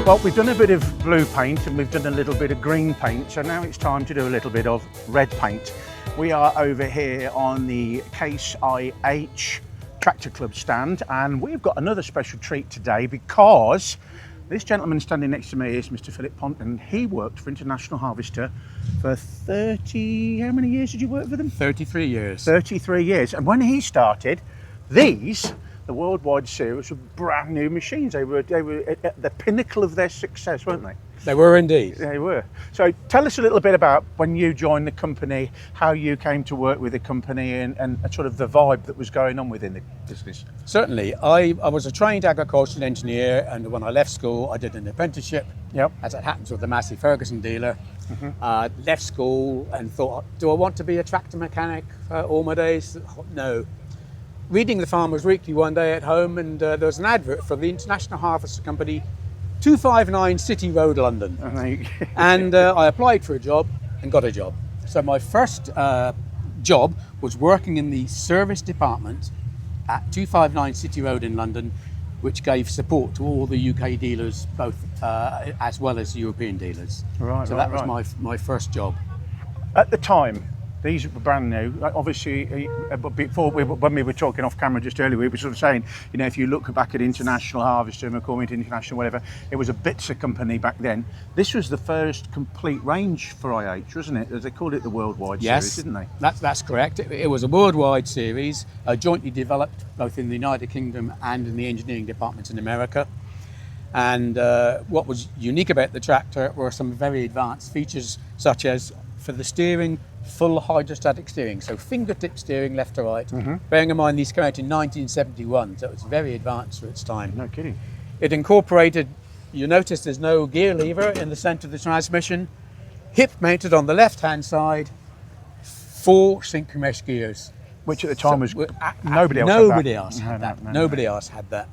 Well, we've done a bit of blue paint and we've done a little bit of green paint, so now it's time to do a little bit of red paint. We are over here on the Case IH Tractor Club stand, and we've got another special treat today because this gentleman standing next to me is Mr. Philip Ponton. He worked for International Harvester for 30, how many years did you work for them? 33 years. 33 years. And when he started, these, the Worldwide Series, were brand new machines. They were at the pinnacle of their success, weren't they? They were indeed. They were. So tell us a little bit about when you joined the company, how you came to work with the company and sort of the vibe that was going on within the business. Certainly. I was a trained agricultural engineer, and when I left school I did an apprenticeship, as it happens with the Massey Ferguson dealer. Left school and thought, do I want to be a tractor mechanic all my days? No. Reading the Farmers Weekly one day at home, and there was an advert for the International Harvester Company, 259 City Road, London. And I applied for a job and got a job. So my first job was working in the service department at 259 City Road in London, which gave support to all the UK dealers, both as well as European dealers. Right, so that was my first job. At the time, these were brand new. Obviously, before when we were talking off camera just earlier, we were sort of saying, you know, if you look back at International Harvester, McCormick International, whatever, it was a Bitzer company back then. This was the first complete range for IH, wasn't it? They called it the Worldwide Series, didn't they? That's correct. It was a worldwide series, jointly developed both in the United Kingdom and in the engineering departments in America. And what was unique about the tractor were some very advanced features, such as for the steering, full hydrostatic steering, so fingertip steering left to right. Bearing in mind these came out in 1971, so it was very advanced for its time. No kidding. It incorporated, you notice there's no gear lever in the centre of the transmission, hip mounted on the left hand side, 4 synchromesh gears. Which at the time was nobody else had that. Nobody else had that.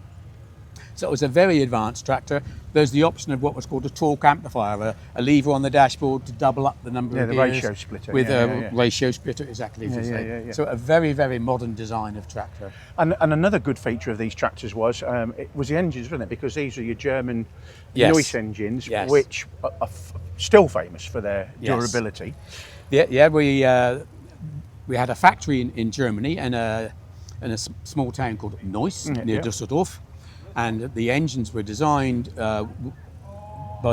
So it was a very advanced tractor. There's the option of what was called a torque amplifier, a lever on the dashboard to double up the number of gears. Yeah, the ratio splitter. With a ratio splitter, exactly as you say. So a very, very modern design of tractor. And another good feature of these tractors was the engines, wasn't it? Because these are your German Neuss engines, which are still famous for their durability. Yeah, we had a factory in Germany in a small town called Neuss near Düsseldorf. And the engines were designed by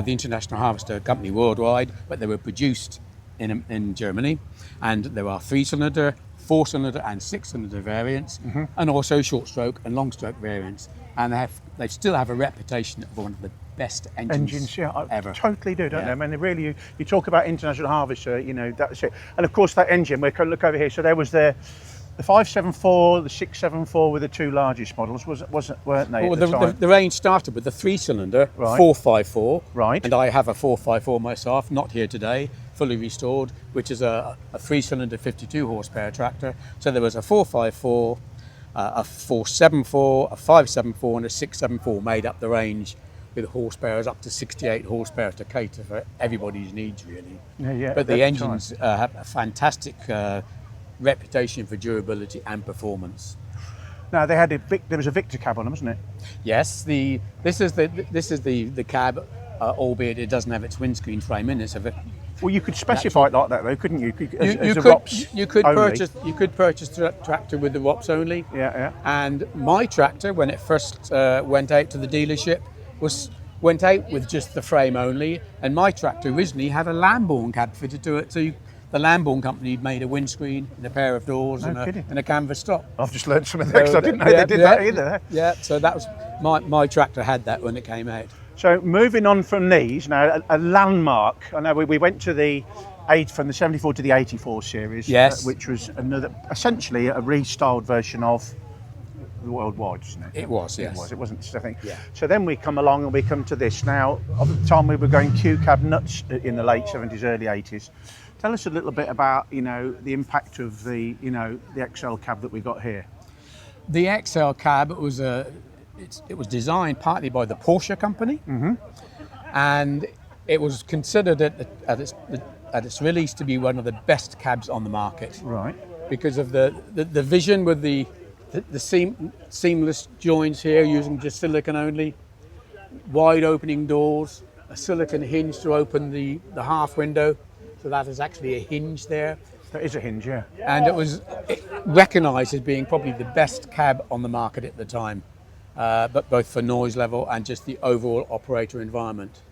the International Harvester Company worldwide, but they were produced in Germany. And there are 3-cylinder, 4-cylinder and 6-cylinder variants, and also short-stroke and long-stroke variants. And they still have a reputation of one of the best engines ever. Totally do, don't they? I mean, they really, you talk about International Harvester, you know, that's it. And of course that engine, we can look over here, so there was the 574, the 674 were the 2 largest models, weren't they? Well, the range started with the 3-cylinder 454, and I have a 454 myself, not here today, fully restored, which is a 3-cylinder 52 horsepower tractor. So there was a 454, a 474, a 574, and a 674 made up the range, with horsepower up to 68 horsepower to cater for everybody's needs, really. But the engines have a fantastic reputation for durability and performance. Now there was a Victor cab on them, wasn't it? Yes, this is the cab, albeit it doesn't have its windscreen frame in it. Well, you could specify it like that, though, couldn't you? You could purchase the tractor with the ROPS only. And my tractor, when it first went out to the dealership, went out with just the frame only. And my tractor originally had a Lamborn cab fitted to it, so the Lamborn company made a windscreen and a pair of doors and a canvas top. I've just learned something there because I didn't know they did that either. Yeah, so that was my tractor had that when it came out. So moving on from these, now a landmark. I know we went to from the 74 to the 84 series, which was essentially a restyled version of the Worldwide, isn't it? It was, yes. It wasn't, I think. Yeah. So then we come along and we come to this. Now, at the time we were going Q-cab nuts in the late 70s, early 80s. Tell us a little bit about, you know, the impact of the XL cab that we got here. The XL cab was designed partly by the Porsche company, and it was considered at its release to be one of the best cabs on the market. Right. Because of the vision with the seamless joins here using just silicon only, wide opening doors, a silicon hinge to open the half window. So that is actually a hinge there. That is a hinge, yeah. And it was recognised as being probably the best cab on the market at the time, but both for noise level and just the overall operator environment.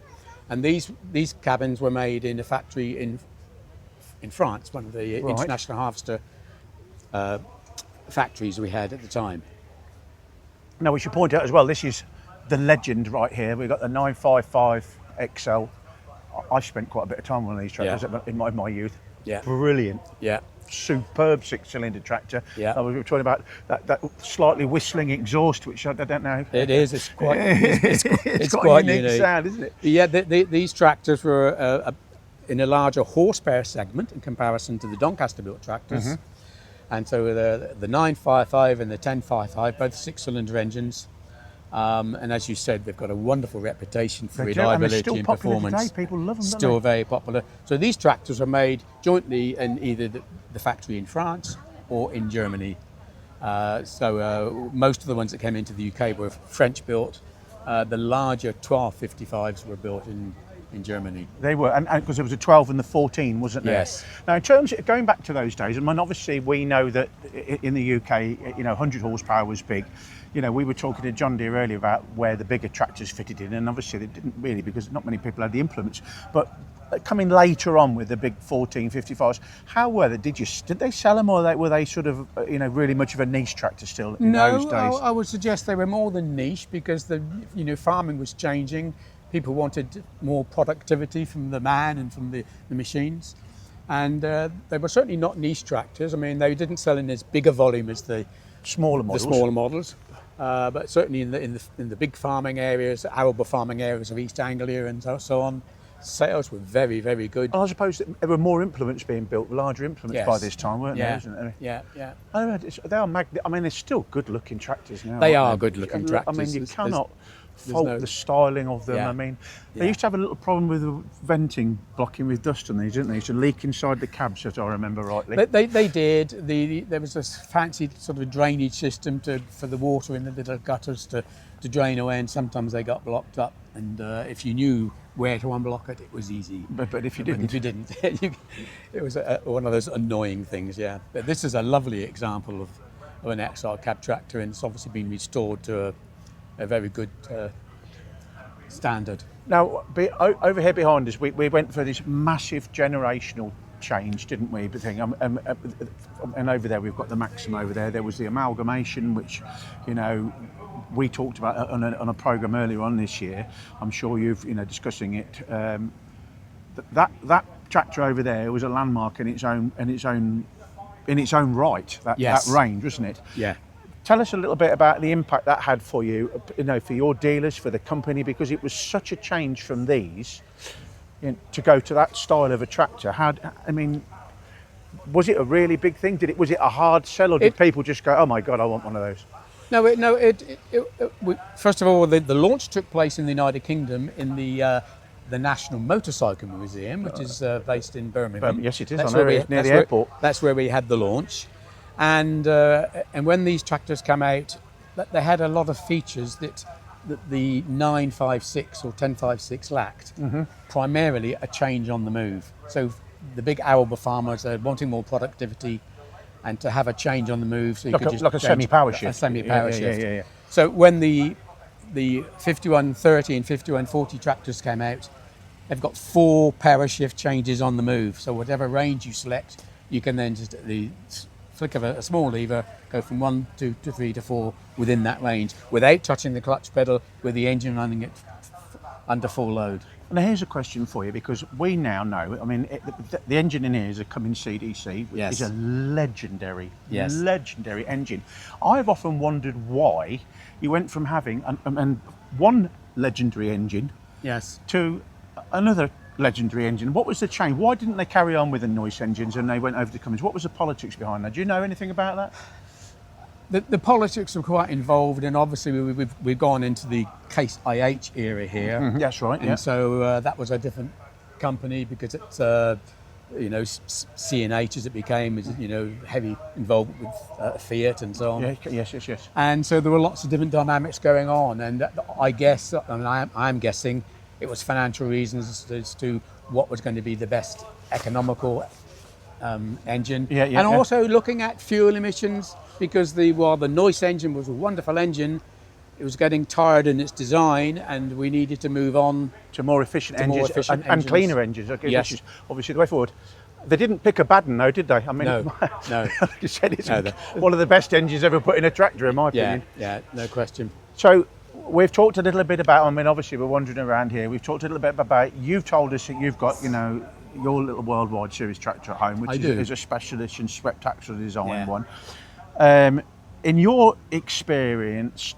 And these cabins were made in a factory in France, one of the international harvester factories we had at the time. Now we should point out as well, this is the legend right here. We've got the 955 XL. I spent quite a bit of time on these tractors in my youth. Yeah. Brilliant. Yeah. Superb 6-cylinder tractor. Yeah. We were talking about that slightly whistling exhaust, which I don't know. It is. It's quite. It's got quite a unique unique sound, isn't it? Yeah. These tractors were in a larger horsepower segment in comparison to the Doncaster-built tractors, and so the 955 and the 1055, both 6-cylinder engines. And as you said, they've got a wonderful reputation for reliability and performance. Today. People love them. Still very popular. So these tractors are made jointly in either the factory in France or in Germany. So most of the ones that came into the UK were French built. The larger 1255s were built in Germany. They were, and because there was a 12 and the 14, wasn't there? Yes. Now, in terms of going back to those days, I mean, obviously we know that in the UK, 100 horsepower was big. We were talking to John Deere earlier about where the bigger tractors fitted in, and obviously they didn't really, because not many people had the implements. But coming later on with the big 1455s, how were they? Did they sell them, or were they sort of really much of a niche tractor still in those days? No, I would suggest they were more than niche, because the farming was changing. People wanted more productivity from the man and from the machines, and they were certainly not niche tractors. I mean, they didn't sell in as big a volume as the smaller models. But certainly in the big farming areas, arable farming areas of East Anglia and so on, sales were very, very good. I suppose there were more implements being built, larger implements by this time, weren't there? Isn't there? Yeah. They are I mean, they're still good-looking tractors now. They are good-looking tractors. I mean, you cannot fault the styling of them. Yeah. I mean, they used to have a little problem with the venting blocking with dust on these, didn't they? They used to leak inside the cabs, if I remember rightly. They did. There was this fancy sort of drainage system for the water in the little gutters to drain away, and sometimes they got blocked up. And if you knew where to unblock it, it was easy. But if you didn't, it was one of those annoying things. Yeah. But this is a lovely example of an XR cab tractor, and it's obviously been restored to a very good standard. Now, over here behind us, we went for this massive generational change, didn't we? And over there, we've got the Maxim over there. There was the amalgamation, which, we talked about on a programme earlier on this year. I'm sure you've, discussing it. That tractor over there was a landmark in its own right. That range, wasn't it? Yeah. Tell us a little bit about the impact that had for you, for your dealers, for the company, because it was such a change from these to go to that style of a tractor. Was it a really big thing? Was it a hard sell, or did people just go, "Oh my God, I want one of those"? First of all, the launch took place in the United Kingdom in the National Motorcycle Museum, which is based in Birmingham. Yes, it is. Near the airport. That's where we had the launch. And when these tractors come out, they had a lot of features that the 956 or 1056 lacked. Primarily a change on the move. So the big arable farmers are wanting more productivity and to have a change on the move. So you could just like a semi-power shift. A semi-power shift. Yeah. So when the 5130 and 5140 tractors came out, they've got 4 power shift changes on the move. So whatever range you select, you can then just the flick of a small lever, go from 1 to 3 to 4 within that range, without touching the clutch pedal, with the engine running it under full load. Now here's a question for you, because we now know, I mean, the engine in here is a Cummins CDC, which is a legendary engine. I've often wondered why you went from having one legendary engine to another legendary engine. What was the change? Why didn't they carry on with the Noise engines and they went over to Cummins? What was the politics behind that? Do you know anything about that? The politics were quite involved, and obviously we've gone into the Case IH era here. That's right. And so that was a different company, because it's you know, C&H as it became, you know, heavy involvement with Fiat and so on. Yeah, yes. And so there were lots of different dynamics going on, and I guess, and I'm guessing, it was financial reasons as to what was going to be the best economical engine, and also looking at fuel emissions, because while the Noise engine was a wonderful engine, it was getting tired in its design, and we needed to move on to more efficient engines and cleaner engines. Okay, yes. Which is obviously the way forward. They didn't pick a bad one, though, did they? I mean, no. You said it's one of the best engines ever put in a tractor, in my opinion. Yeah, no question. So we've talked a little bit about, I mean, obviously we're wandering around here. We've talked a little bit about, you've told us that you've got, you know, your little worldwide series tractor at home, which is a specialist and spectacular design one. In your experience,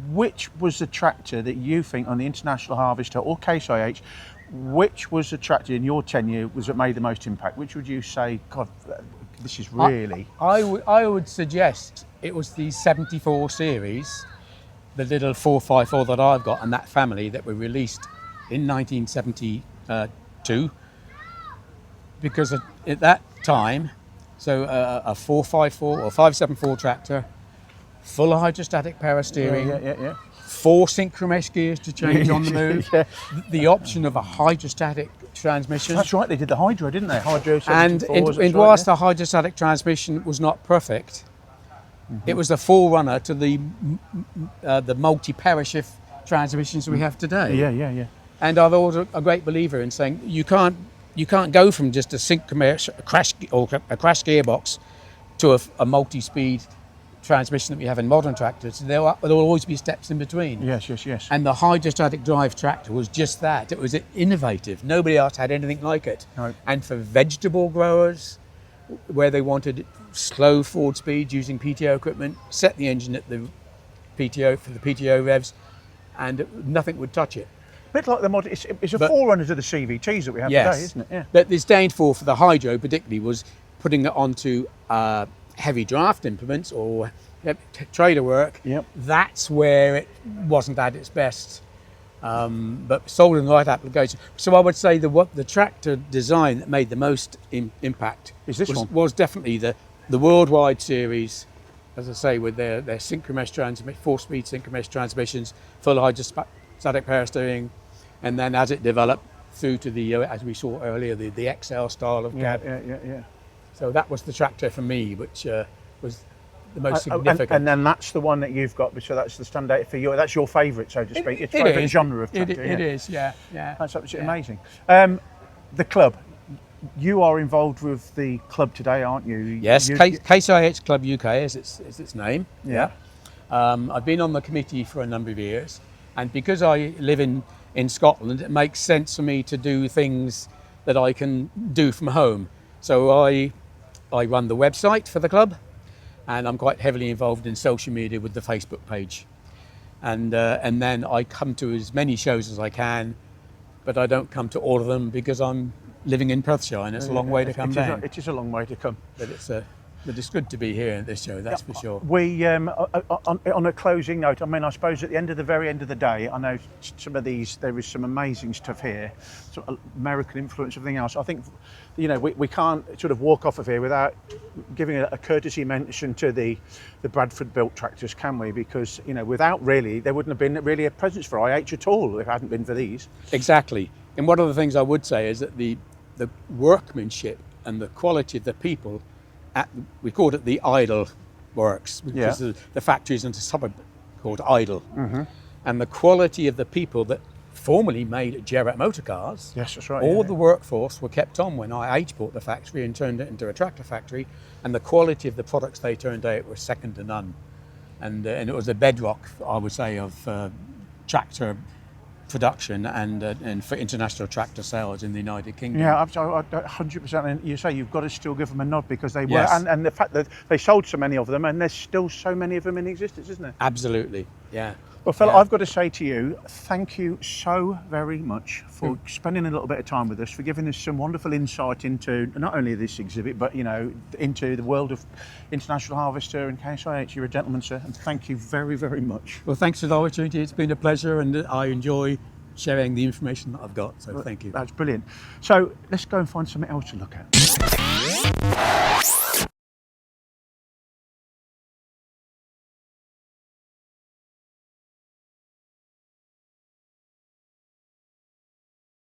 which was the tractor that you think on the International Harvester or Case IH, which was the tractor in your tenure that made the most impact? Which would you say, God, this is really... I would suggest it was the 74 series, the little 454 that I've got and that family that were released in 1972, because at that time, so a 454 or 574 tractor, full hydrostatic power steering, 4 synchromesh gears to change on the move, the option of a hydrostatic transmission. That's right, they did the hydro, didn't they? Hydro 74s. And whilst the hydrostatic transmission was not perfect, it was the forerunner to the multi-parashift transmissions we have today. Yeah. And I've always a great believer in saying you can't go from just a synchromesh, a crash gearbox, to a multi-speed transmission that we have in modern tractors. There will always be steps in between. Yes. And the hydrostatic drive tractor was just that. It was innovative. Nobody else had anything like it. No. And for vegetable growers, where they wanted slow forward speed using PTO equipment, set the engine at the PTO for the PTO revs, and nothing would touch it. A bit like the modern, it's a forerunner to the CVTs that we have today, isn't it? Yeah. But this downfall for the hydro particularly was putting it onto heavy draft implements or trailer work. That's where it wasn't at its best. But sold in the right application. So I would say the tractor design that made the most impact was definitely the worldwide series, as I say, with their synchromesh 4-speed synchromesh transmissions, full hydrostatic power steering, and then as it developed through to the, as we saw earlier, the XL style of cab. Yeah. So that was the tractor for me, which was the most significant. And then that's the one that you've got, so that's the standout for you. That's your favourite, so to speak. It's favourite genre of tractor. It is, yeah. That's absolutely amazing. The club. You are involved with the club today, aren't you? Yes, Case IH Club UK is its name. Yeah. I've been on the committee for a number of years, and because I live in Scotland, it makes sense for me to do things that I can do from home. So I run the website for the club, and I'm quite heavily involved in social media with the Facebook page. And then I come to as many shows as I can, but I don't come to all of them because I'm living in Perthshire and it's a long way to come down. It is a long way to come. But it's good to be here at this show, that's for sure. We, on a closing note, I mean, I suppose at the very end of the day, I know some of these, there is some amazing stuff here, some American influence, everything else. I think, you know, we can't sort of walk off of here without giving a courtesy mention to the Bradford built tractors, can we? Because, you know, without really, there wouldn't have been really a presence for IH at all if it hadn't been for these. Exactly. And one of the things I would say is that the workmanship and the quality of the people we called it the Idle Works, because the factories in the suburb called Idle. And the quality of the people that formerly made Jarrett motor cars, yes, that's right, all the workforce were kept on when IH bought the factory and turned it into a tractor factory, and the quality of the products they turned out was second to none. And it was a bedrock, I would say, of tractor production and for international tractor sales in the United Kingdom. Yeah, 100%. And you say you've got to still give them a nod because they were, and the fact that they sold so many of them, and there's still so many of them in existence, isn't there? Absolutely, yeah. Well, Phil, I've got to say to you, thank you so very much for spending a little bit of time with us, for giving us some wonderful insight into not only this exhibit, but, you know, into the world of International Harvester and Case IH. You're a gentleman, sir, and thank you very, very much. Well, thanks for the opportunity. It's been a pleasure, and I enjoy sharing the information that I've got. So thank you. That's brilliant. So let's go and find something else to look at.